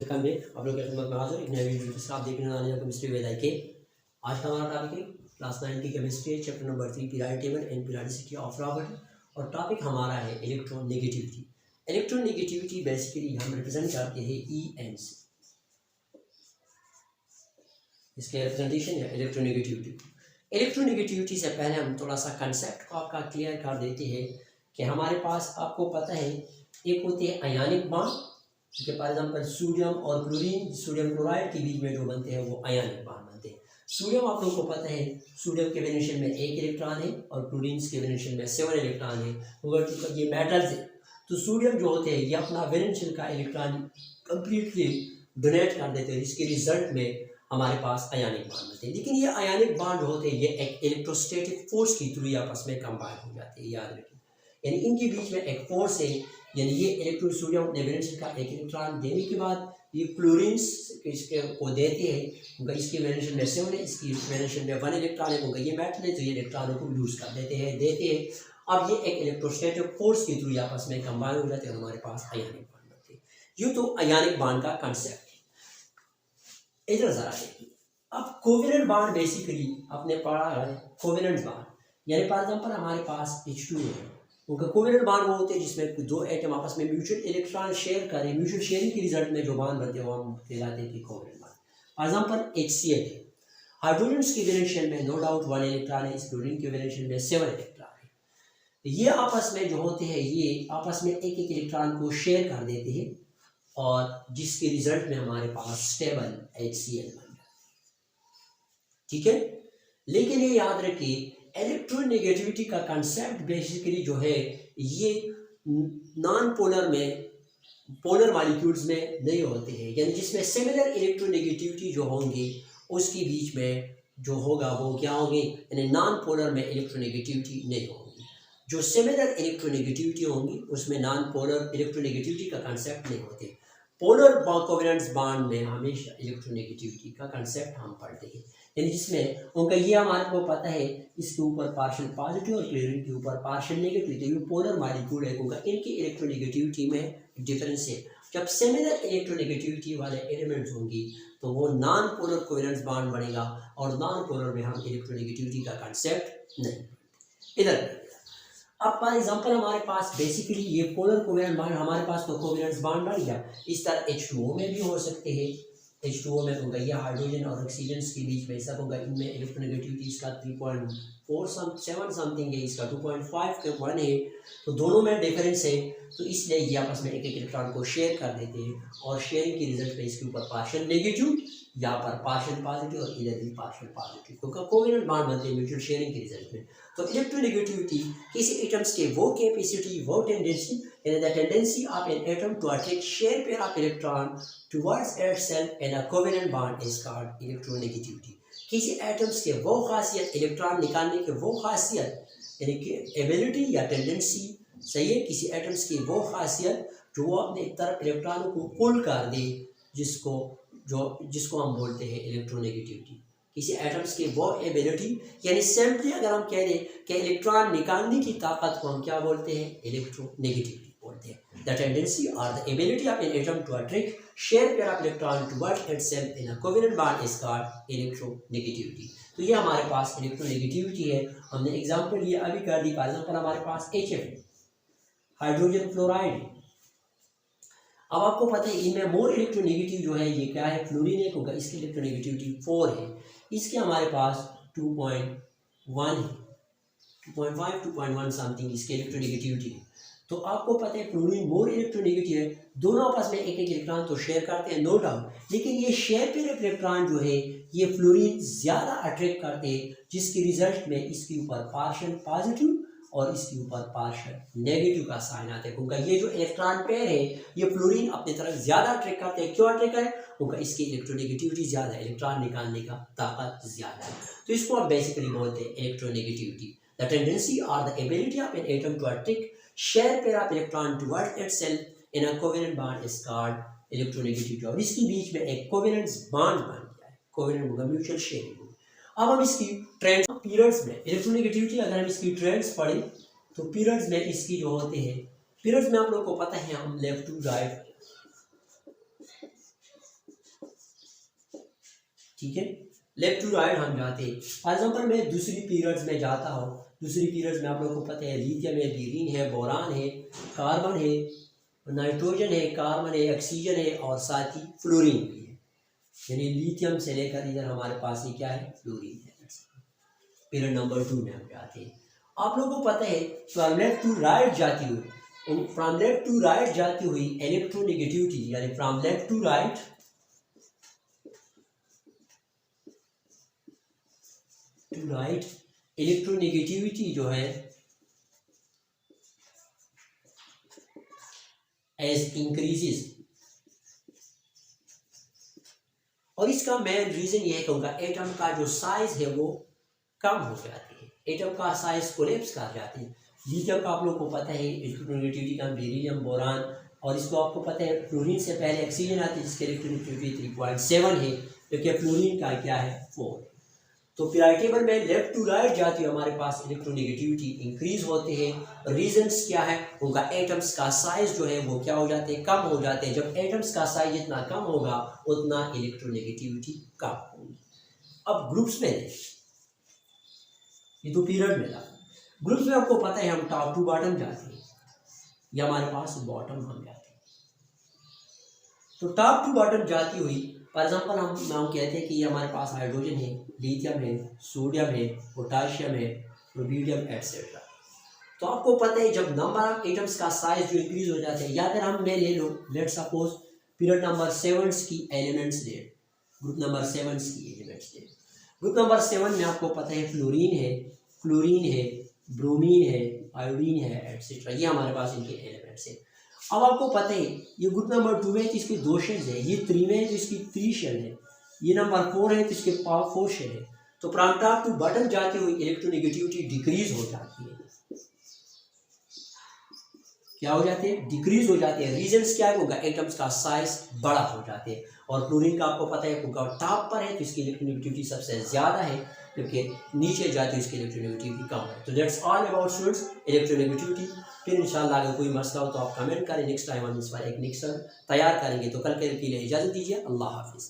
Welcome back. आप लोग की खिदमत में हाजिर एक नए वीडियो के साथ देखने वाले हैं केमिस्ट्री विद के। आज का हमारा टॉपिक है क्लास 9 की chemistry, chapter number 3 periodic table and periodicity of Robert. और टॉपिक हमारा है इलेक्ट्रोनेगेटिविटी। इलेक्ट्रोनेगेटिविटी बेसिकली हम रिप्रेजेंट करते हैं EN से। इसके रिप्रेजेंटेशन है इलेक्ट्रोनेगेटिविटी। इलेक्ट्रोनेगेटिविटी से पहले हम थोड़ा सा कंसेप्ट को आपका क्लियर कर देते हैं कि हमारे पास आपको पता है एक होते हैं आयनिक बॉन्ड, ठीक है। फॉर एग्जाम्पल सोडियम और क्लोरीन, सोडियम क्लोराइड के बीच में जो बनते हैं वो आयनिक बॉन्ड बनते हैं। सोडियम आप लोगों को पता है सोडियम के वेरिएशन में 1 इलेक्ट्रॉन है और क्लोरीन के वेरिएशन में 7 इलेक्ट्रॉन है। अगर ये मेटल्स है तो सोडियम जो होते हैं ये अपना वेरिएशन का इलेक्ट्रॉन कंप्लीटली डोनेट कर देते हैं, जिसके रिजल्ट में हमारे पास आयनिक बॉन्ड बनते हैं। लेकिन ये आयनिक बॉन्ड होते हैं ये एक इलेक्ट्रोस्टैटिक फोर्स के थ्रू आपस में कंबाइन हो जाते हैं, याद रखिए। यानी इनके बीच में एक फोर्स है, यानी ये इलेक्ट्रॉन सोडियम अपने वैलेंस का एक इलेक्ट्रॉन देने के बाद ये क्लोरीन इसके को देते हैं, उनका इसकी वैलेंस में 7 है, इसकी वैलेंस में 1 इलेक्ट्रॉन है, उनका ये मेटल है तो ये इलेक्ट्रॉनों को लूज कर देते हैं। अब ये एक इलेक्ट्रोस्टैटिक फोर्स के थ्रू आपस में कंबाइन हो जाते हैं और हमारे पास आयनिक बॉन्ड बनते हैं। ये तो आयनिक बॉन्ड का कंसेप्ट है। इधर जरा देखिए, अब कोवेलेंट बॉन्ड बेसिकली आपने पढ़ा है। कोवेलेंट बॉन्ड यानी फॉर एग्जांपल हमारे पास H2 है, उनका कोवेलेंट बॉन्ड वो होते हैं जिसमें दो एटम आपस में म्यूचुअल इलेक्ट्रॉन शेयर करें। म्यूचुअल शेयरिंग के रिजल्ट में जो बॉन्ड बनते हैं वो हम कहलाते हैं covalent bond. For example HCl है, हाइड्रोजन्स की वैलेंस में नो डाउट 1 इलेक्ट्रॉन है, इस क्लोरीन के वैलेंस में 7 इलेक्ट्रॉन है। ये आपस में जो होते हैं ये आपस में एक एक इलेक्ट्रॉन को शेयर कर देते हैं और जिसके रिजल्ट में हमारे पास स्टेबल HCl बन जाता है, ठीक है। लेकिन ये याद रखिए इलेक्ट्रोनेगेटिविटी का कंसेप्ट बेसिकली जो है ये नॉन पोलर में पोलर मॉलिक्यूल्स में नहीं होते हैं, यानी जिसमें सिमिलर इलेक्ट्रोनेगेटिविटी जो होंगी उसके बीच में जो होगा वो क्या होंगे, यानी नॉन पोलर में इलेक्ट्रोनेगेटिविटी नहीं होगी। जो सिमिलर इलेक्ट्रोनेगेटिविटी होंगी उसमें नॉन पोलर इलेक्ट्रोनेगेटिविटी का कंसेप्ट नहीं होते। पोलर कोवेलेंट बॉन्ड में हमेशा इलेक्ट्रोनेगेटिविटी का कंसेप्ट हम पढ़ते हैं, यानी जिसमें उनका ये हमारे को पता है इसके ऊपर पार्शियल पॉजिटिव और क्लोरीन के ऊपर पार्शियल नेगेटिव, तो ये पोलर मॉलिक्यूल है उनका, इनकी इलेक्ट्रोनेगेटिविटी में डिफरेंस है। जब सिमिलर इलेक्ट्रोनेगेटिविटी वाले एलिमेंट्स होंगी तो वो नॉन पोलर कोवेलेंट बॉन्ड बनेगा और नॉन पोलर में हम इलेक्ट्रोनेगेटिविटी का कंसेप्ट नहीं। इधर अब फॉर एग्जांपल हमारे पास बेसिकली ये पोलर कोवेलेंट बॉन्ड हमारे पास तो कोवेलेंट बॉन्ड बन गया। इस तरह H2O में भी हो सकते हैं। H2O में होगा ये हाइड्रोजन और ऑक्सीजन के बीच में सब होगा, इनमें इलेक्ट्रोनेगेटिविटी इसका 3.47 समथिंग है, इसका 2.5 के 1 है, तो दोनों में डिफरेंस है। तो इसलिए ये आपस में एक एक इलेक्ट्रॉन को शेयर कर देते हैं और शेयरिंग के रिजल्ट में इसके ऊपर पार्शियल नेगेटिव, यहाँ पर पार्शियल पॉजिटिव और इधर भी पार्शियल पॉजिटिव, क्योंकि कोवेलेंट बॉन्ड बनते हैं म्यूचुअल शेयरिंग के रिजल्ट में। तो इलेक्ट्रोनेगेटिविटी किसी एटम्स के वो कैपेसिटी, वो टेंडेंसी, यानी the tendency of an atom to attract share pair of electron towards itself in a covalent bond is called electronegativity. किसी एटम्स के वो खासियत, इलेक्ट्रॉन निकालने के वो खासियत यानी कि एबिलिटी या टेंडेंसी, सही है, किसी एटम्स की वो खासियत जो वो अपने तरफ इलेक्ट्रॉनों को पुल कर दे, जिसको हम बोलते हैं इलेक्ट्रोनेगेटिविटी। किसी एटम्स की वो एबिलिटी, यानी सिंपली अगर हम कह दें कि इलेक्ट्रॉन निकालने की ताकत को हम क्या बोलते हैं, इलेक्ट्रोनेगेटिविटी बोलते हैं। द टेंडेंसी और the ability of an atom to attract share pair of electron towards itself in a covalent bond is called electronegativity. तो ये हमारे पास इलेक्ट्रोनेगेटिविटी है। हमने एग्जांपल ये अभी कर दी। फॉर एग्जांपल हमारे पास HF हाइड्रोजन फ्लोराइड। अब आपको पता है इनमें मोर इलेक्ट्रोनेगेटिव जो है ये क्या है, फ्लोरीन है, क्योंकि इसकी इलेक्ट्रोनेगेटिविटी 4 है, इसके हमारे पास 2.1 है, 2.5 2.1 समथिंग इसकी इलेक्ट्रोनेगेटिविटी है। तो आपको पता है फ्लोरीन मोर इलेक्ट्रोनेगेटिव है, दोनों आपस में एक एक इलेक्ट्रॉन तो शेयर करते हैं नो डाउट, लेकिन ये शेयर पेयर इलेक्ट्रॉन जो है ये फ्लोरीन ज़्यादा अट्रैक्ट करते हैं, जिसके रिजल्ट में इसके ऊपर पार्शियल पॉजिटिव और इसके ऊपर पार्शियल नेगेटिव का साइन आता है, क्योंकि ये जो इलेक्ट्रॉन पेयर है ये फ्लोरीन अपनी तरफ ज़्यादा अट्रैक्ट करते हैं। क्यों अट्रैक्ट करें, क्योंकि इसकी इलेक्ट्रोनेगेटिविटी ज़्यादा है, इलेक्ट्रॉन निकालने का ताकत ज़्यादा है। तो इसको आप बेसिकली बोलते हैं इलेक्ट्रोनेगेटिविटी। द टेंडेंसी और the ability of an atom to attract share pair of electron towards itself in a covalent bond is called electronegativity. और इसके बीच में एक कोवेलेंट बॉन्ड बन गया है, कोवेलेंट होगा म्यूचुअल शेयरिंग। अब हम इसकी ट्रेंड्स पीरियड्स में इलेक्ट्रोनेगेटिविटी अगर हम इसकी ट्रेंड्स पढ़ें तो पीरियड्स में इसकी जो होते हैं, पीरियड्स में आप लोगों को पता है हम लेफ्ट टू राइट ठीक है, लेफ्ट टू राइट हम जाते हैं। फॉर एग्जाम्पल मैं दूसरी पीरियड्स में जाता हूँ, दूसरी पीरियड्स में आप लोगों को पता है लिथियम है, बेरिन है, बोरान है, कार्बन है, नाइट्रोजन है, कार्बन है, ऑक्सीजन है और साथ ही फ्लोरीन भी है। यानी लिथियम से लेकर इधर हमारे पास ये क्या है, फ्लोरीन है। पीरियड नंबर 2 में हम जाते हैं। आप लोगों को पता है फ्रॉम लेफ्ट टू राइट जाती हुई, फ्रॉम लेफ्ट टू राइट जाती हुई इलेक्ट्रोनेगेटिविटी, यानी from left to right electronegativity जो है एज इंक्रीजेस, और इसका मेन रीजन ये है कि उनका एटम का जो साइज है वो कम हो जाती है, एटम का साइज कोलेप्स कर जाती है। लिथियम का आप लोगों को पता है इलेक्ट्रोनेगेटिविटी का बेरिलियम, बोरान, और इसको आपको पता है फ्लोरीन से पहले ऑक्सीजन आती है जिसकी इलेक्ट्रोनेगेटिविटी 3.7 है, जबकि फ्लोरीन का क्या है 4। तो पीरियोडिक टेबल में लेफ्ट टू राइट जाती है हमारे पास इलेक्ट्रोनेगेटिविटी इंक्रीज होते हैं। रीजंस क्या है, उनका एटम्स का साइज जो है वो क्या हो जाते हैं, कम हो जाते हैं। जब एटम्स का साइज जितना कम होगा उतना इलेक्ट्रोनेगेटिविटी कम होगी। अब ग्रुप्स में ये तो पीरियड में था, ग्रुप्स में आपको पता है हम टॉप टू बॉटम जाते हैं, या हमारे पास बॉटम हम जाते हैं। तो टॉप टू बॉटम जाती हुई फॉर एग्जाम्पल हम कहते हैं कि ये हमारे पास हाइड्रोजन है, लिथियम है, सोडियम है, पोटाशियम है, रुबिडियम एटसेट्रा। तो आपको पता है जब नंबर ऑफ एटम्स का साइज जो इंक्रीज हो जाते हैं, या अगर हम मैं ले लो लेट सपोज पीरियड नंबर 7 की एलिमेंट्स ले, ग्रुप नंबर 7 की एलिमेंट्स ले। ग्रुप नंबर 7 में आपको पता है फ्लोरीन है, ब्रोमीन है, आयोडीन है एटसेट्रा, ये हमारे पास इनके एलिमेंट्स हैं। अब आपको पता है ये ग्रुप नंबर 2 है तो इसके 2 शेल्स है, ये 3 में है तो इसकी 3 शेल है, ये नंबर 4 है तो इसके 4 शेल है। तो फ्रॉम टॉप टू बॉटम जाते हुए इलेक्ट्रोनेगेटिविटी डिक्रीज हो जाती है, क्या हो जाते हैं, डिक्रीज हो जाते हैं। रीजंस क्या है, उनका एटम्स का साइज बड़ा हो जाते हैं। और क्लोरीन का आपको पता है उनका टॉप पर है तो इसकी इलेक्ट्रोनेगेटिविटी सबसे ज़्यादा है, क्योंकि नीचे जाती है इसकी इलेक्ट्रोनेगेटिविटी कम है। तो that's all about students electronegativity. फिर इंशाल्लाह अगर कोई मसला हो तो आप कमेंट करें, नेक्स्ट टाइम हम इस पर एक नेक्स्ट तैयार करेंगे। तो कल के लिए इजाज़त दीजिए, अल्लाह हाफिज़।